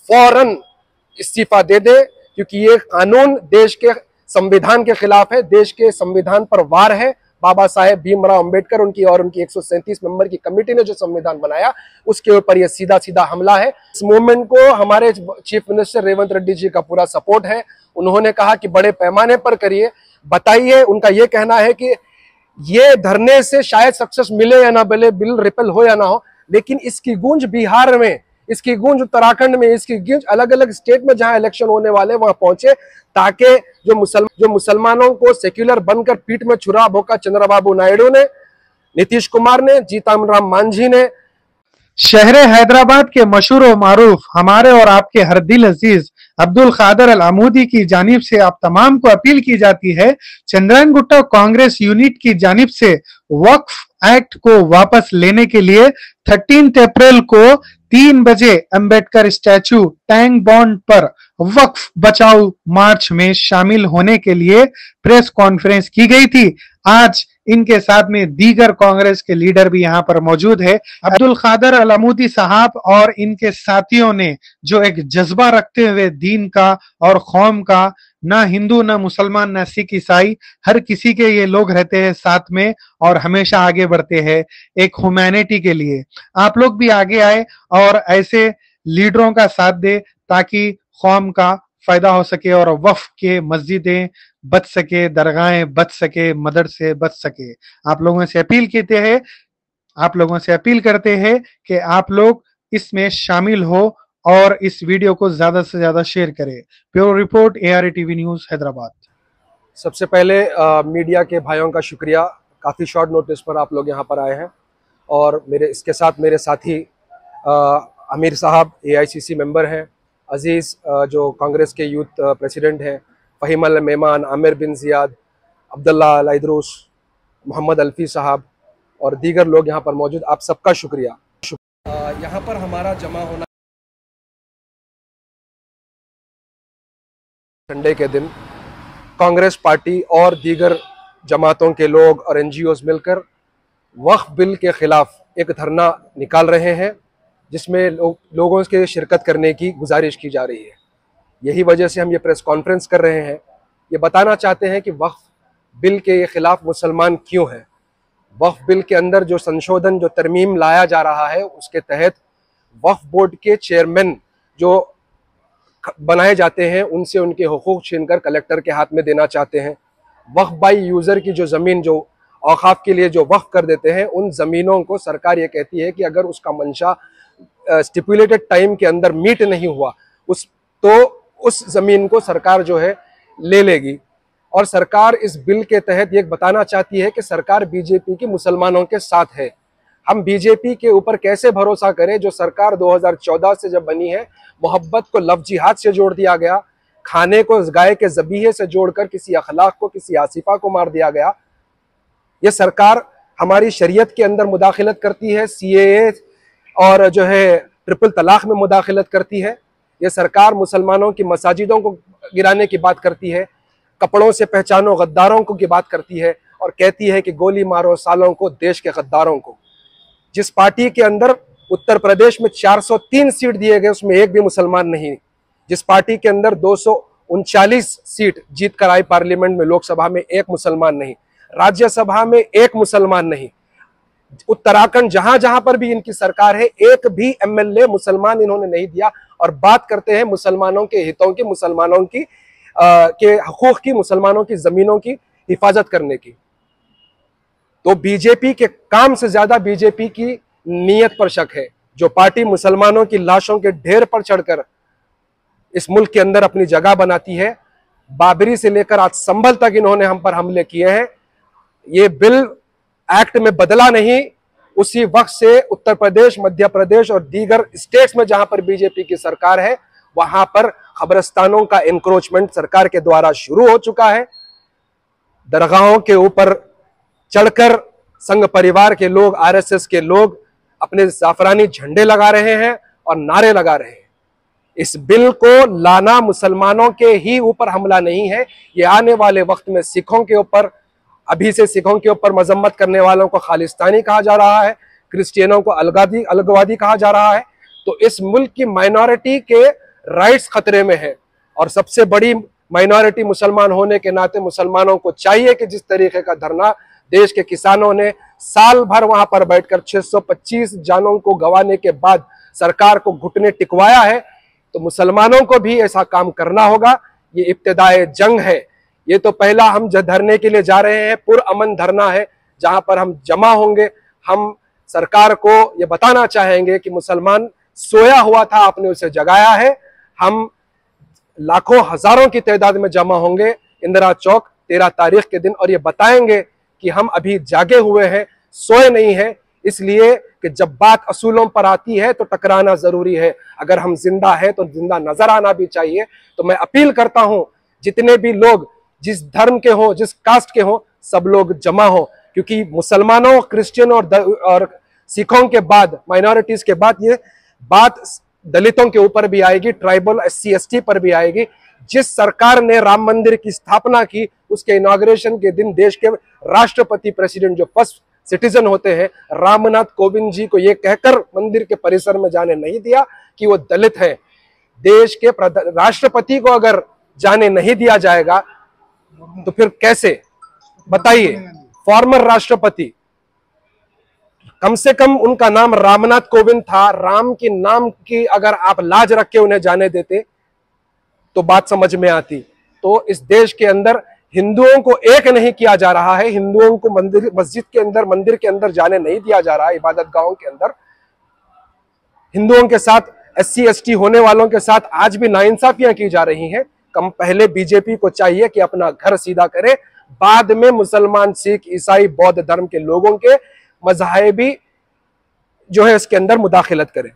फौरन इस्तीफा दे दे, क्योंकि ये कानून देश के संविधान के खिलाफ है, देश के संविधान पर वार है। बाबा साहेब भीमराव अंबेडकर उनकी 137 मेंबर की कमेटी ने जो संविधान बनाया उसके ऊपर यह सीधा सीधा हमला है। इस मूवमेंट को हमारे चीफ मिनिस्टर रेवंत रेड्डी जी का पूरा सपोर्ट है। उन्होंने कहा कि बड़े पैमाने पर करिए, बताइए। उनका यह कहना है कि ये धरने से शायद सक्सेस मिले या ना मिले, बिल रिपल हो या ना हो, लेकिन इसकी गूंज बिहार में, इसकी गूंज उत्तराखंड में, इसकी गूंज अलग अलग स्टेट में जहां इलेक्शन होने वाले वहां पहुंचे, ताकि जो मुसलमानों को सेक्युलर बनकर पीठ में छुरा भोंका चंद्रबाबू नायडू ने, नीतीश कुमार ने, जीतन राम मांझी ने। शहर हैदराबाद के मशहूर व मारूफ हमारे और आपके हर दिल अजीज अब्दुल कादर अल अमूदी की जानिब से आप तमाम को अपील की जाती है, चंद्रायनगुट्टा कांग्रेस यूनिट की जानिब से वक्फ एक्ट को वापस लेने के लिए 13 अप्रैल को 3 बजे अंबेडकर स्टैचू टैंक बॉन्ड पर वक्फ बचाओ मार्च में शामिल होने के लिए प्रेस कॉन्फ्रेंस की गई थी। आज इनके साथ में दीगर कांग्रेस के लीडर भी यहाँ पर मौजूद है। अब्दुल कादर अल अमूदी साहब और इनके साथियों ने जो एक जज्बा रखते हुए दीन का और कौम का, ना हिंदू ना मुसलमान ना सिख ईसाई, हर किसी के ये लोग रहते हैं साथ में और हमेशा आगे बढ़ते हैं एक ह्यूमैनिटी के लिए। आप लोग भी आगे आए और ऐसे लीडरों का साथ दे ताकि कौम का फायदा हो सके और वक्फ के मस्जिदें बच सके, दरगाहें बच सके, मदरसे बच सके। आप लोगों से अपील करते हैं कि आप लोग इसमें शामिल हो और इस वीडियो को ज्यादा से ज्यादा शेयर करें। Bureau report, ARA TV news, Hyderabad. सबसे पहले मीडिया के भाइयों का शुक्रिया, काफ़ी शॉर्ट नोटिस पर आप लोग यहाँ पर आए हैं। और इसके साथ मेरे साथी आमिर साहब AICC मेंबर हैं, अजीज़ जो कांग्रेस के यूथ प्रेसिडेंट हैं, फ़हीम अल मेहमान, आमिर बिन ज़ियाद, अब्दुल्ला अल इदरूस, मोहम्मद अल्फी साहब और दीगर लोग यहाँ पर मौजूद, आप सबका शुक्रिया। यहाँ पर हमारा जमा होना संडे के दिन कांग्रेस पार्टी और दीगर जमातों के लोग और NGOs मिलकर वक्फ बिल के खिलाफ एक धरना निकाल रहे हैं, जिसमें लोगों के शिरकत करने की गुजारिश की जा रही है। यही वजह से हम ये प्रेस कॉन्फ्रेंस कर रहे हैं। ये बताना चाहते हैं कि वक्फ बिल के खिलाफ मुसलमान क्यों हैं। वक्फ बिल के अंदर जो संशोधन, जो तरमीम लाया जा रहा है, उसके तहत वक्फ बोर्ड के चेयरमैन जो बनाए जाते हैं उनसे उनके हुकूक छीनकर कलेक्टर के हाथ में देना चाहते हैं। वक्फ बाई यूज़र की जो ज़मीन जो औकाफ के लिए जो वक्फ कर देते हैं, उन ज़मीनों को सरकार ये कहती है कि अगर उसका मंशा स्टिपुलेटेड टाइम के अंदर मीट नहीं हुआ उस ज़मीन को सरकार जो है ले लेगी। और सरकार इस बिल के तहत ये बताना चाहती है कि सरकार बीजेपी की मुसलमानों के साथ है। हम बीजेपी के ऊपर कैसे भरोसा करें जो सरकार 2014 से जब बनी है, मोहब्बत को लव जिहाद से जोड़ दिया गया, खाने को गाय के ज़बीहे से जोड़कर किसी अखलाक को, किसी आसिफा को मार दिया गया। ये सरकार हमारी शरीयत के अंदर मुदाखिलत करती है, CAA और जो है ट्रिपल तलाक में मुदाखिलत करती है। ये सरकार मुसलमानों की मसाजिदों को गिराने की बात करती है, कपड़ों से पहचानो गद्दारों को की बात करती है और कहती है कि गोली मारो सालों को देश के गद्दारों को। जिस पार्टी के अंदर उत्तर प्रदेश में 403 सीट दिए गए उसमें एक भी मुसलमान नहीं, जिस पार्टी के अंदर 239 सीट जीत कर आई पार्लियामेंट में, लोकसभा में एक मुसलमान नहीं, राज्यसभा में एक मुसलमान नहीं, उत्तराखंड जहां जहां पर भी इनकी सरकार है एक भी MLA मुसलमान इन्होंने नहीं दिया। और बात करते हैं मुसलमानों के हितों की, मुसलमानों की के हकूक की, मुसलमानों की जमीनों की हिफाजत करने की। तो बीजेपी के काम से ज्यादा बीजेपी की नीयत पर शक है। जो पार्टी मुसलमानों की लाशों के ढेर पर चढ़कर इस मुल्क के अंदर अपनी जगह बनाती है, बाबरी से लेकर आज संभल तक इन्होंने हम पर हमले किए हैं। ये बिल एक्ट में बदला नहीं, उसी वक्त से उत्तर प्रदेश, मध्य प्रदेश और दीगर स्टेट्स में जहां पर बीजेपी की सरकार है वहां पर कब्रिस्तानों का एनक्रोचमेंट सरकार के द्वारा शुरू हो चुका है। दरगाहों के ऊपर चढ़कर संघ परिवार के लोग, RSS के लोग अपने जाफरानी झंडे लगा रहे हैं और नारे लगा रहे हैं। इस बिल को लाना मुसलमानों के ही ऊपर हमला नहीं है, ये आने वाले वक्त में सिखों के ऊपर, अभी से सिखों के ऊपर मजम्मत करने वालों को खालिस्तानी कहा जा रहा है, क्रिश्चियनों को अलगवादी कहा जा रहा है। तो इस मुल्क की माइनॉरिटी के राइट्स खतरे में है। और सबसे बड़ी माइनॉरिटी मुसलमान होने के नाते मुसलमानों को चाहिए कि जिस तरीके का धरना देश के किसानों ने साल भर वहां पर बैठकर 625 जानों को गंवाने के बाद सरकार को घुटने टिकवाया है, तो मुसलमानों को भी ऐसा काम करना होगा। ये इब्तिदाए जंग है। ये तो पहला हम जो धरने के लिए जा रहे हैं पुरअमन धरना है, जहां पर हम जमा होंगे। हम सरकार को ये बताना चाहेंगे कि मुसलमान सोया हुआ था, आपने उसे जगाया है। हम लाखों हजारों की तादाद में जमा होंगे इंदिरा चौक 13 तारीख के दिन, और ये बताएंगे कि हम अभी जागे हुए हैं, सोए नहीं हैं। इसलिए कि जब बात असूलों पर आती है तो टकराना जरूरी है। अगर हम जिंदा है तो जिंदा नजर आना भी चाहिए। तो मैं अपील करता हूं, जितने भी लोग जिस धर्म के हो, जिस कास्ट के हो, सब लोग जमा हो, क्योंकि मुसलमानों, क्रिश्चियन और सिखों के बाद, माइनॉरिटीज के बाद, ये बात दलितों के ऊपर भी आएगी, ट्राइबल, SC ST पर भी आएगी। जिस सरकार ने राम मंदिर की स्थापना की, उसके इनॉग्रेशन के दिन देश के राष्ट्रपति, प्रेसिडेंट, जो फर्स्ट सिटीजन होते हैं, रामनाथ कोविंद जी को यह कहकर मंदिर के परिसर में जाने नहीं दिया कि वो दलित हैं। देश के राष्ट्रपति को अगर जाने नहीं दिया जाएगा तो फिर कैसे, बताइए। फॉर्मर राष्ट्रपति, कम से कम उनका नाम रामनाथ कोविंद था। राम के नाम की अगर आप लाज रख के उन्हें जाने देते तो बात समझ में आती। तो इस देश के अंदर हिंदुओं को एक नहीं किया जा रहा है, हिंदुओं को मस्जिद के अंदर, मंदिर के अंदर जाने नहीं दिया जा रहा है, इबादत गाहों के अंदर। हिंदुओं के साथ, SC ST होने वालों के साथ आज भी नाइंसाफियां की जा रही हैं। कम पहले बीजेपी को चाहिए कि अपना घर सीधा करे, बाद में मुसलमान, सिख, ईसाई, बौद्ध धर्म के लोगों के मजहबी जो है इसके अंदर मुदाखिलत करे।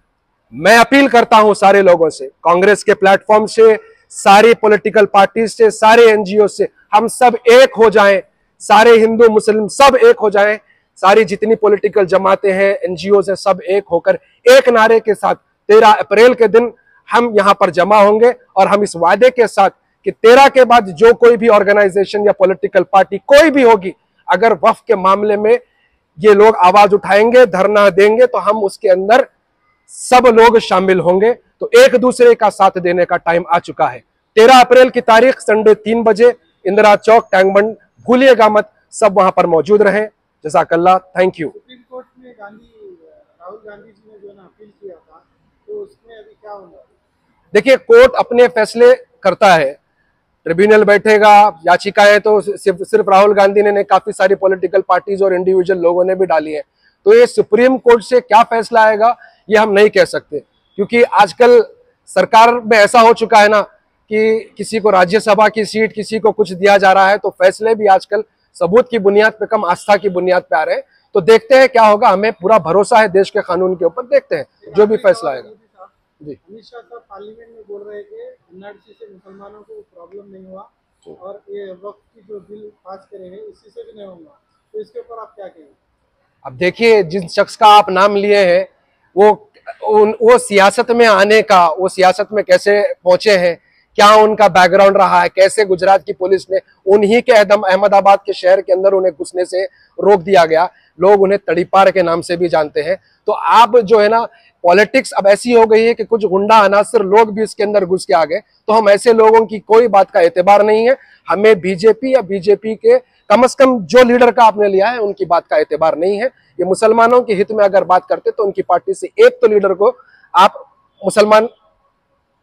मैं अपील करता हूं सारे लोगों से, कांग्रेस के प्लेटफॉर्म से, सारी पॉलिटिकल पार्टी से, सारे NGO से, हम सब एक हो जाएं, सारे हिंदू मुस्लिम सब एक हो जाएं, सारी जितनी पॉलिटिकल जमातें हैं, NGO से, सब एक होकर एक नारे के साथ 13 अप्रैल के दिन हम यहां पर जमा होंगे। और हम इस वादे के साथ कि 13 के बाद जो कोई भी ऑर्गेनाइजेशन या पॉलिटिकल पार्टी कोई भी होगी, अगर वक्फ के मामले में ये लोग आवाज उठाएंगे, धरना देंगे, तो हम उसके अंदर सब लोग शामिल होंगे। तो एक दूसरे का साथ देने का टाइम आ चुका है। 13 अप्रैल की तारीख, संडे 3 बजे, इंदिरा चौक, टैंक बंड, भूलिएगा मत, सब वहां पर मौजूद रहें। जज़ाकल्लाह, थैंक यू। सुप्रीम कोर्ट में राहुल गांधी जी ने जो ना अपील किया था, तो उसमें अभी क्या होगा? देखिए, कोर्ट अपने फैसले करता है, ट्रिब्यूनल बैठेगा, याचिकाएं तो सिर्फ राहुल गांधी ने, काफी सारी पॉलिटिकल पार्टीज और इंडिविजुअल लोगों ने भी डाली है। तो ये सुप्रीम कोर्ट से क्या फैसला आएगा ये हम नहीं कह सकते, क्योंकि आजकल सरकार में ऐसा हो चुका है ना कि किसी को राज्यसभा की सीट, किसी को कुछ दिया जा रहा है, तो फैसले भी आजकल सबूत की बुनियाद पे, कम आस्था की बुनियाद पे आ रहे हैं। तो देखते हैं क्या होगा, हमें पूरा भरोसा है देश के कानून के ऊपर, देखते हैं जो भी फैसला आएगा। जी, अमित शाह साहब पार्लियामेंट में बोल रहे थे NRC से मुसलमानों को प्रॉब्लम नहीं हुआ, और ये वक्त की जो बिल पास करे हैं इसी से भी नहीं होगा, तो इसके ऊपर आप क्या कहेंगे? अब देखिए, जिस शख्स का आप नाम लिए हैं, वो सियासत में आने का, वो सियासत में कैसे पहुंचे हैं, क्या उनका बैकग्राउंड रहा है, कैसे गुजरात की पुलिस ने उन्हीं के अहमदाबाद के शहर के अंदर उन्हें घुसने से रोक दिया गया। लोग उन्हें तड़ीपार के नाम से भी जानते हैं। तो आप जो है ना, पॉलिटिक्स अब ऐसी हो गई है कि कुछ गुंडा अनासर लोग भी इसके अंदर घुस के आ गए। तो हम ऐसे लोगों की कोई बात का एतबार नहीं है। हमें बीजेपी या बीजेपी के कम से कम जो लीडर का आपने लिया है उनकी बात का एतबार नहीं है। ये मुसलमानों के हित में अगर बात करते तो उनकी पार्टी से एक तो लीडर को आप मुसलमान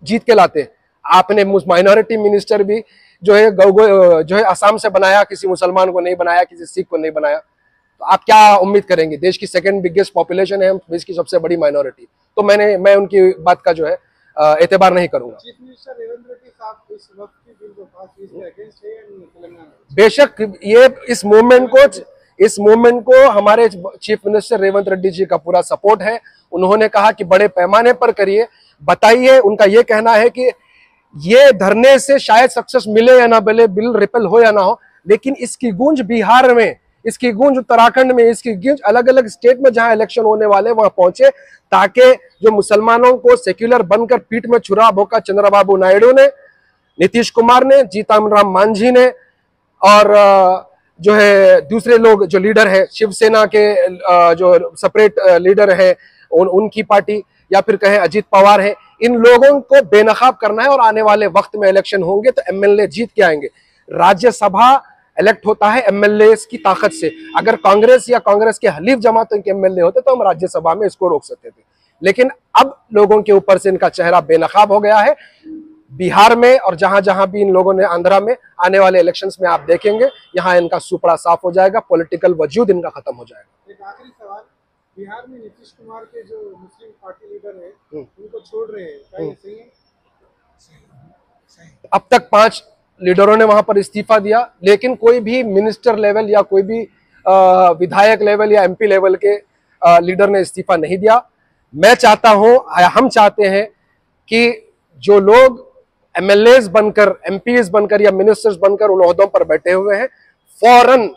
जीत के लाते। आपने माइनॉरिटी मिनिस्टर भी जो है असम से बनाया, किसी मुसलमान को नहीं बनाया, किसी सिख को नहीं बनाया। तो आप क्या उम्मीद करेंगे? देश की सेकंड बिगेस्ट पॉपुलेशन है, देश की सबसे बड़ी माइनॉरिटी। तो मैं उनकी बात का जो है एतबार नहीं करूंगा। चीफ मिनिस्टर रेवंत रेड्डी साहब इस वक्त की बिल को पास इसके अगेंस्ट है या नहीं तेलंगाना? बेशक ये इस मूवमेंट को हमारे चीफ मिनिस्टर रेवंत रेड्डी जी का पूरा सपोर्ट है। उन्होंने कहा कि बड़े पैमाने पर करिए, बताइए। उनका ये कहना है कि ये धरने से शायद सक्सेस मिले या ना मिले, बिल रिपेल हो या ना हो, लेकिन इसकी गूंज बिहार में, इसकी गूंज उत्तराखंड में, इसकी गूंज अलग अलग स्टेट में जहां इलेक्शन होने वाले वहां पहुंचे, ताकि जो मुसलमानों को सेक्युलर बनकर पीठ में छुरा भोंका चंद्रबाबू नायडू ने, नीतीश कुमार ने, जीतन राम मांझी ने, और जो है दूसरे लोग जो लीडर है शिवसेना के जो सेपरेट लीडर है उनकी पार्टी, या फिर कहें अजीत पवार है, इन लोगों को बेनकाब करना है और आने वाले वक्त में इलेक्शन होंगे तो एमएलए जीत के आएंगे। राज्यसभा इलेक्ट होता है एमएलए की ताकत से। अगर कांग्रेस या कांग्रेस के हलीफ जमातों के एमएलए होते तो हम राज्यसभा में इसको रोक सकते थे, लेकिन अब लोगों के ऊपर से इनका चेहरा बेनकाब हो गया है। बिहार में और जहां जहां भी इन लोगों ने, आंध्रा में आने वाले इलेक्शंस में आप देखेंगे यहां इनका सुपड़ा साफ हो जाएगा, पॉलिटिकल वजूद इनका खत्म हो जाएगा। एक आखिरी सवाल, बिहार में नीतीश कुमार के जो मुस्लिम पार्टी लीडर है उनको छोड़ रहे हैं, क्या ये सही है? अब तक 5 लीडरों ने वहां पर इस्तीफा दिया, लेकिन कोई भी मिनिस्टर लेवल या कोई भी विधायक लेवल या एमपी लेवल के लीडर ने इस्तीफा नहीं दिया। मैं चाहता हूं, हम चाहते हैं कि जो लोग एमएलएस बनकर, एमपीज बनकर या मिनिस्टर्स बनकर उन ओहदों पर बैठे हुए हैं फौरन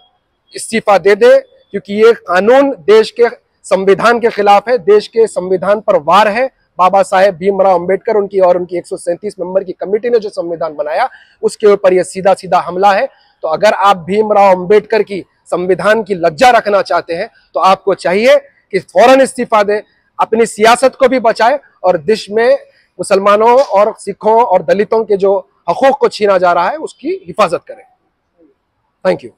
इस्तीफा दे दे, क्योंकि ये कानून देश के संविधान के खिलाफ है, देश के संविधान पर वार है। बाबा साहेब भीमराव अंबेडकर उनकी 137 मेंबर की कमेटी ने जो संविधान बनाया उसके ऊपर यह सीधा सीधा हमला है। तो अगर आप भीमराव अंबेडकर की संविधान की लज्जा रखना चाहते हैं तो आपको चाहिए कि फौरन इस्तीफा दे, अपनी सियासत को भी बचाए और देश में मुसलमानों और सिखों और दलितों के जो हकूक को छीना जा रहा है उसकी हिफाजत करें। Thank you.